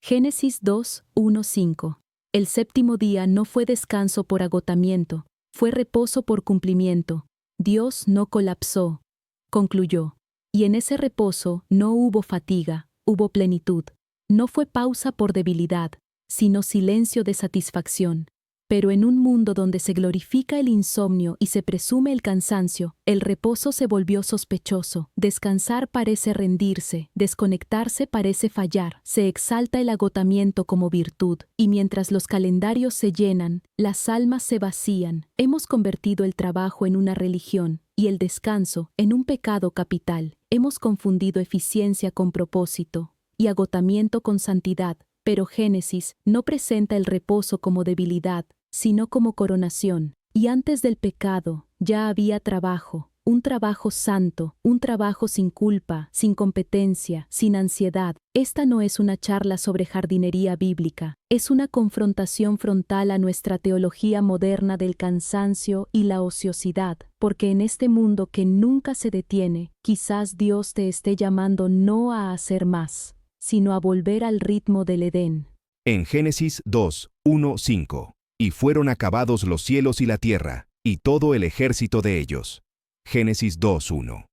Génesis 2, 1, 5. El séptimo día no fue descanso por agotamiento, fue reposo por cumplimiento. Dios no colapsó, concluyó. Y en ese reposo no hubo fatiga, hubo plenitud. No fue pausa por debilidad, sino silencio de satisfacción. Pero en un mundo donde se glorifica el insomnio y se presume el cansancio, el reposo se volvió sospechoso. Descansar parece rendirse, desconectarse parece fallar. Se exalta el agotamiento como virtud, y mientras los calendarios se llenan, las almas se vacían. Hemos convertido el trabajo en una religión y el descanso en un pecado capital. Hemos confundido eficiencia con propósito y agotamiento con santidad. Pero Génesis no presenta el reposo como debilidad, sino como coronación. Y antes del pecado ya había trabajo, un trabajo santo, un trabajo sin culpa, sin competencia, sin ansiedad. Esta no es una charla sobre jardinería bíblica, es una confrontación frontal a nuestra teología moderna del cansancio y la ociosidad, porque en este mundo que nunca se detiene, quizás Dios te esté llamando no a hacer más, sino a volver al ritmo del Edén. En Génesis 2, 1, 5. Y fueron acabados los cielos y la tierra, y todo el ejército de ellos. Génesis 2, 1.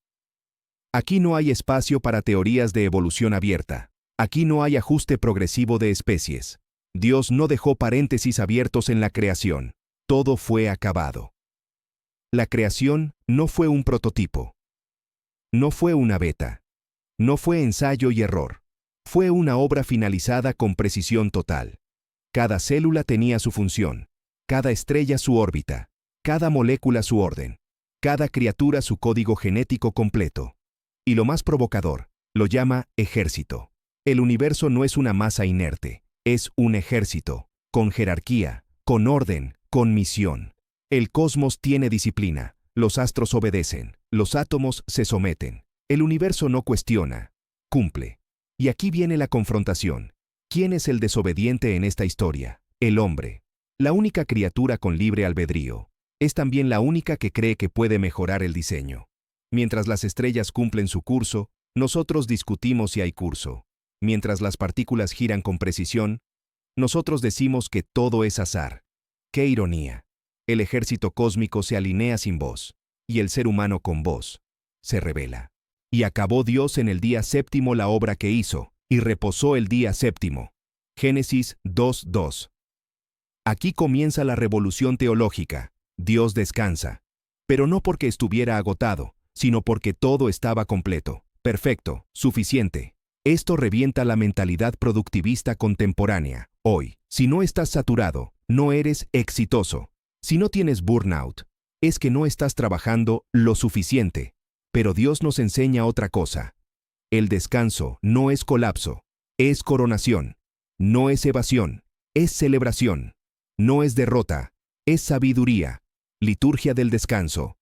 Aquí no hay espacio para teorías de evolución abierta. Aquí no hay ajuste progresivo de especies. Dios no dejó paréntesis abiertos en la creación. Todo fue acabado. La creación no fue un prototipo. No fue una beta. No fue ensayo y error. Fue una obra finalizada con precisión total. Cada célula tenía su función, cada estrella su órbita, cada molécula su orden, cada criatura su código genético completo. Y lo más provocador, lo llama ejército. El universo no es una masa inerte, es un ejército, con jerarquía, con orden, con misión. El cosmos tiene disciplina, los astros obedecen, los átomos se someten. El universo no cuestiona, cumple. Y aquí viene la confrontación. ¿Quién es el desobediente en esta historia? El hombre. La única criatura con libre albedrío. Es también la única que cree que puede mejorar el diseño. Mientras las estrellas cumplen su curso, nosotros discutimos si hay curso. Mientras las partículas giran con precisión, nosotros decimos que todo es azar. ¡Qué ironía! El ejército cósmico se alinea sin voz, y el ser humano con voz se revela. Y acabó Dios en el día séptimo la obra que hizo, y reposó el día séptimo. Génesis 2:2. Aquí comienza la revolución teológica. Dios descansa. Pero no porque estuviera agotado, sino porque todo estaba completo, perfecto, suficiente. Esto revienta la mentalidad productivista contemporánea. Hoy, si no estás saturado, no eres exitoso. Si no tienes burnout, es que no estás trabajando lo suficiente. Pero Dios nos enseña otra cosa. El descanso no es colapso, es coronación. No es evasión, es celebración. No es derrota, es sabiduría. Liturgia del descanso.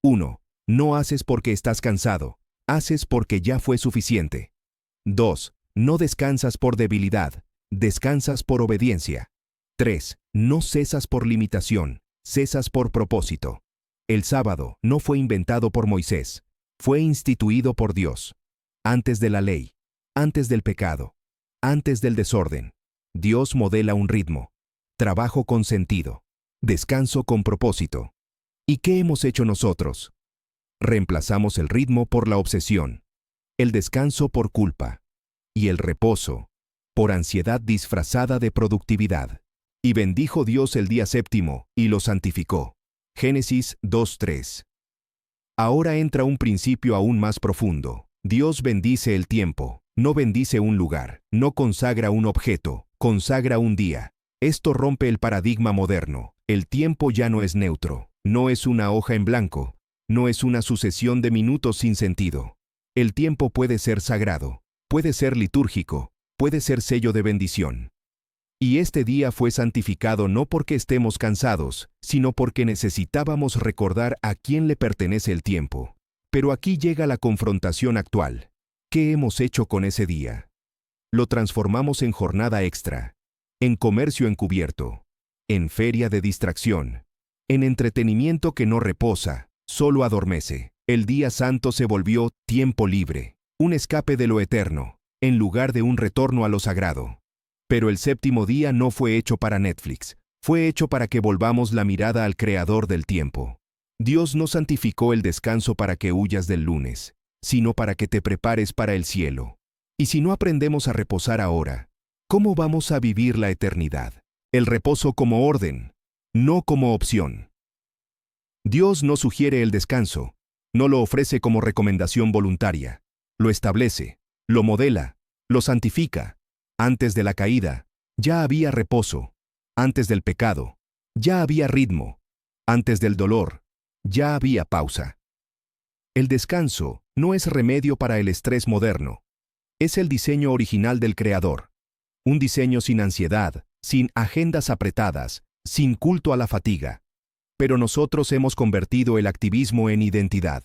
1. No haces porque estás cansado, haces porque ya fue suficiente. 2. No descansas por debilidad, descansas por obediencia. 3. No cesas por limitación, cesas por propósito. El sábado no fue inventado por Moisés, fue instituido por Dios. Antes de la ley, antes del pecado, antes del desorden, Dios modela un ritmo, trabajo con sentido, descanso con propósito. ¿Y qué hemos hecho nosotros? Reemplazamos el ritmo por la obsesión, el descanso por culpa, y el reposo por ansiedad disfrazada de productividad. Y bendijo Dios el día séptimo, y lo santificó. Génesis 2:3. Ahora entra un principio aún más profundo. Dios bendice el tiempo, no bendice un lugar, no consagra un objeto, consagra un día. Esto rompe el paradigma moderno. El tiempo ya no es neutro, no es una hoja en blanco, no es una sucesión de minutos sin sentido. El tiempo puede ser sagrado, puede ser litúrgico, puede ser sello de bendición. Y este día fue santificado no porque estemos cansados, sino porque necesitábamos recordar a quién le pertenece el tiempo. Pero aquí llega la confrontación actual. ¿Qué hemos hecho con ese día? Lo transformamos en jornada extra, en comercio encubierto, en feria de distracción, en entretenimiento que no reposa, solo adormece. El día santo se volvió tiempo libre, un escape de lo eterno, en lugar de un retorno a lo sagrado. Pero el séptimo día no fue hecho para Netflix, fue hecho para que volvamos la mirada al Creador del tiempo. Dios no santificó el descanso para que huyas del lunes, sino para que te prepares para el cielo. Y si no aprendemos a reposar ahora, ¿cómo vamos a vivir la eternidad? El reposo como orden, no como opción. Dios no sugiere el descanso, no lo ofrece como recomendación voluntaria, lo establece, lo modela, lo santifica. Antes de la caída, ya había reposo. Antes del pecado, ya había ritmo. Antes del dolor, ya había pausa. El descanso no es remedio para el estrés moderno. Es el diseño original del Creador. Un diseño sin ansiedad, sin agendas apretadas, sin culto a la fatiga. Pero nosotros hemos convertido el activismo en identidad,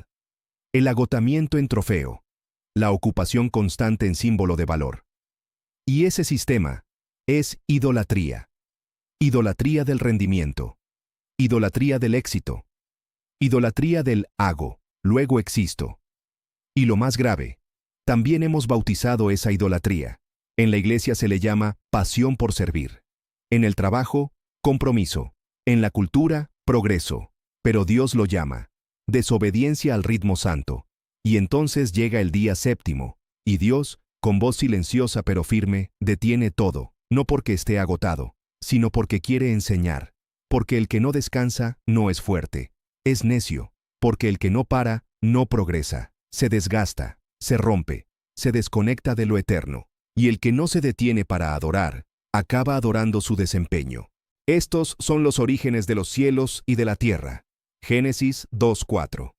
el agotamiento en trofeo, la ocupación constante en símbolo de valor. Y ese sistema es idolatría. Idolatría del rendimiento. Idolatría del éxito. Idolatría del hago, luego existo. Y lo más grave, también hemos bautizado esa idolatría. En la iglesia se le llama pasión por servir. En el trabajo, compromiso. En la cultura, progreso. Pero Dios lo llama desobediencia al ritmo santo. Y entonces llega el día séptimo, y Dios, con voz silenciosa pero firme, detiene todo, no porque esté agotado, sino porque quiere enseñar. Porque el que no descansa no es fuerte, es necio. Porque el que no para, no progresa, se desgasta, se rompe, se desconecta de lo eterno. Y el que no se detiene para adorar, acaba adorando su desempeño. Estos son los orígenes de los cielos y de la tierra. Génesis 2:4.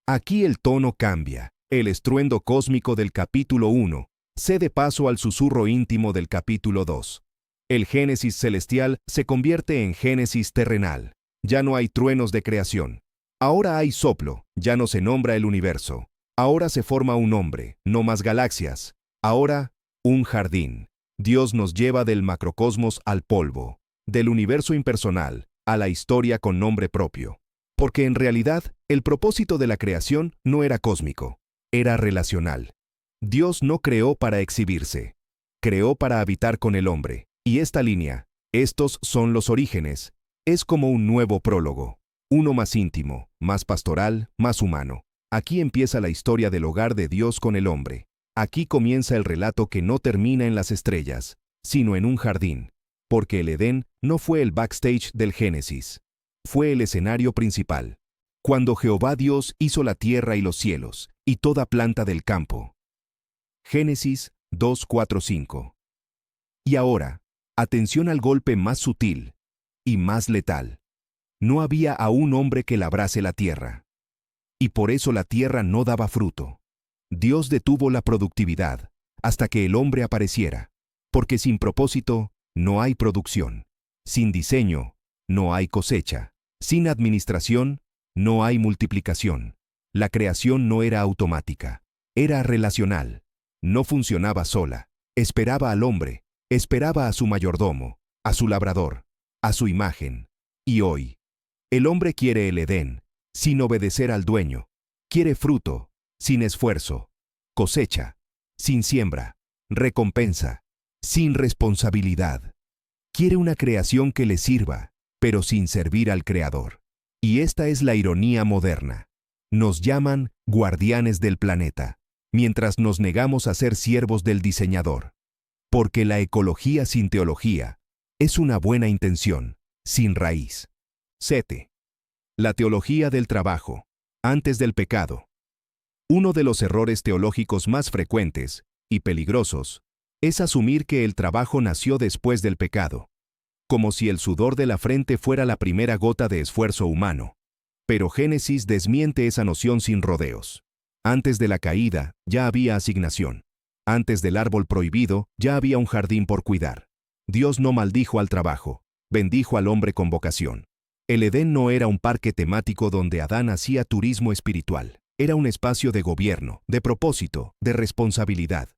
Aquí el tono cambia. El estruendo cósmico del capítulo 1 cede paso al susurro íntimo del capítulo 2. El Génesis celestial se convierte en Génesis terrenal. Ya no hay truenos de creación. Ahora hay soplo, ya no se nombra el universo. Ahora se forma un hombre, no más galaxias. Ahora, un jardín. Dios nos lleva del macrocosmos al polvo, del universo impersonal a la historia con nombre propio. Porque en realidad, el propósito de la creación no era cósmico, era relacional. Dios no creó para exhibirse, creó para habitar con el hombre. Y esta línea, estos son los orígenes, es como un nuevo prólogo, uno más íntimo, más pastoral, más humano. Aquí empieza la historia del hogar de Dios con el hombre. Aquí comienza el relato que no termina en las estrellas, sino en un jardín, porque el Edén no fue el backstage del Génesis, fue el escenario principal. Cuando Jehová Dios hizo la tierra y los cielos, y toda planta del campo. Génesis 2:4-5. Y ahora, atención al golpe más sutil y más letal. No había aún hombre que labrase la tierra. Y por eso la tierra no daba fruto. Dios detuvo la productividad hasta que el hombre apareciera, porque sin propósito no hay producción. Sin diseño no hay cosecha. Sin administración no hay multiplicación. La creación no era automática, era relacional. No funcionaba sola. Esperaba al hombre, esperaba a su mayordomo, a su labrador, a su imagen. Y hoy, el hombre quiere el Edén, sin obedecer al dueño. Quiere fruto, sin esfuerzo. Cosecha, sin siembra. Recompensa, sin responsabilidad. Quiere una creación que le sirva, pero sin servir al Creador. Y esta es la ironía moderna. Nos llaman guardianes del planeta, mientras nos negamos a ser siervos del diseñador. Porque la ecología sin teología es una buena intención, sin raíz. 7. La teología del trabajo, antes del pecado. Uno de los errores teológicos más frecuentes y peligrosos es asumir que el trabajo nació después del pecado, como si el sudor de la frente fuera la primera gota de esfuerzo humano. Pero Génesis desmiente esa noción sin rodeos. Antes de la caída ya había asignación. Antes del árbol prohibido ya había un jardín por cuidar. Dios no maldijo al trabajo, bendijo al hombre con vocación. El Edén no era un parque temático donde Adán hacía turismo espiritual. Era un espacio de gobierno, de propósito, de responsabilidad.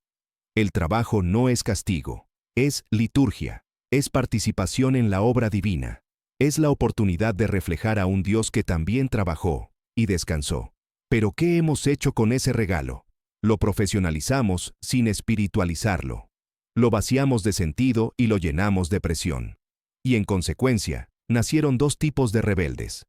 El trabajo no es castigo, es liturgia, es participación en la obra divina. Es la oportunidad de reflejar a un Dios que también trabajó y descansó. Pero ¿qué hemos hecho con ese regalo? Lo profesionalizamos sin espiritualizarlo. lo vaciamos de sentido y lo llenamos de presión. Y en consecuencia, nacieron dos tipos de rebeldes.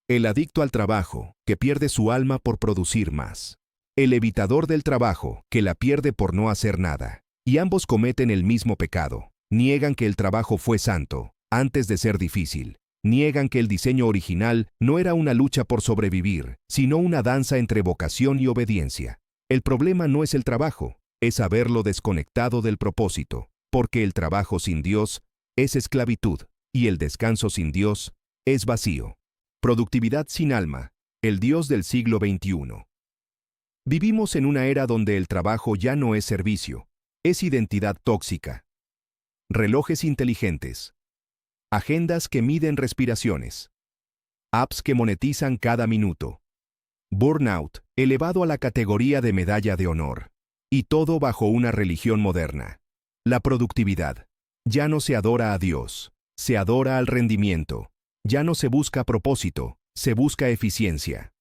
El adicto al trabajo, que pierde su alma por producir más. El evitador del trabajo, que la pierde por no hacer nada. Y ambos cometen el mismo pecado. Niegan que el trabajo fue santo, antes de ser difícil. Niegan que el diseño original no era una lucha por sobrevivir, sino una danza entre vocación y obediencia. El problema no es el trabajo, es haberlo desconectado del propósito, porque el trabajo sin Dios es esclavitud, y el descanso sin Dios es vacío. Productividad sin alma, el Dios del siglo XXI. Vivimos en una era donde el trabajo ya no es servicio, es identidad tóxica. Relojes inteligentes. Agendas que miden respiraciones. Apps que monetizan cada minuto. Burnout, elevado a la categoría de medalla de honor. Y todo bajo una religión moderna. La productividad. Ya no se adora a Dios, se adora al rendimiento. Ya no se busca propósito, se busca eficiencia.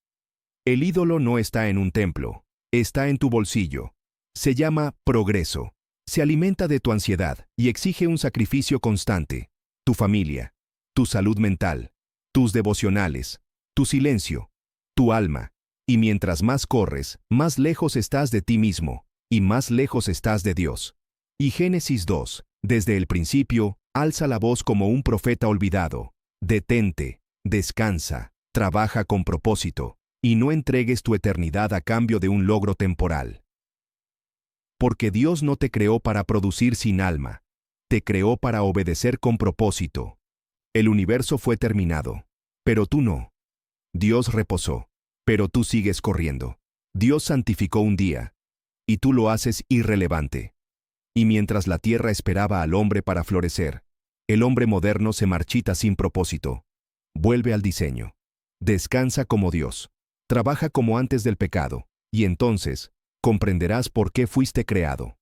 El ídolo no está en un templo, está en tu bolsillo. Se llama progreso. Se alimenta de tu ansiedad y exige un sacrificio constante. Tu familia, tu salud mental, tus devocionales, tu silencio, tu alma. Y mientras más corres, más lejos estás de ti mismo, y más lejos estás de Dios. Y Génesis 2, desde el principio, alza la voz como un profeta olvidado. Detente, descansa, trabaja con propósito, y no entregues tu eternidad a cambio de un logro temporal. Porque Dios no te creó para producir sin alma, te creó para obedecer con propósito. El universo fue terminado, pero tú no. Dios reposó, pero tú sigues corriendo. Dios santificó un día, y tú lo haces irrelevante. Y mientras la tierra esperaba al hombre para florecer, el hombre moderno se marchita sin propósito. Vuelve al diseño. Descansa como Dios. Trabaja como antes del pecado, y entonces comprenderás por qué fuiste creado.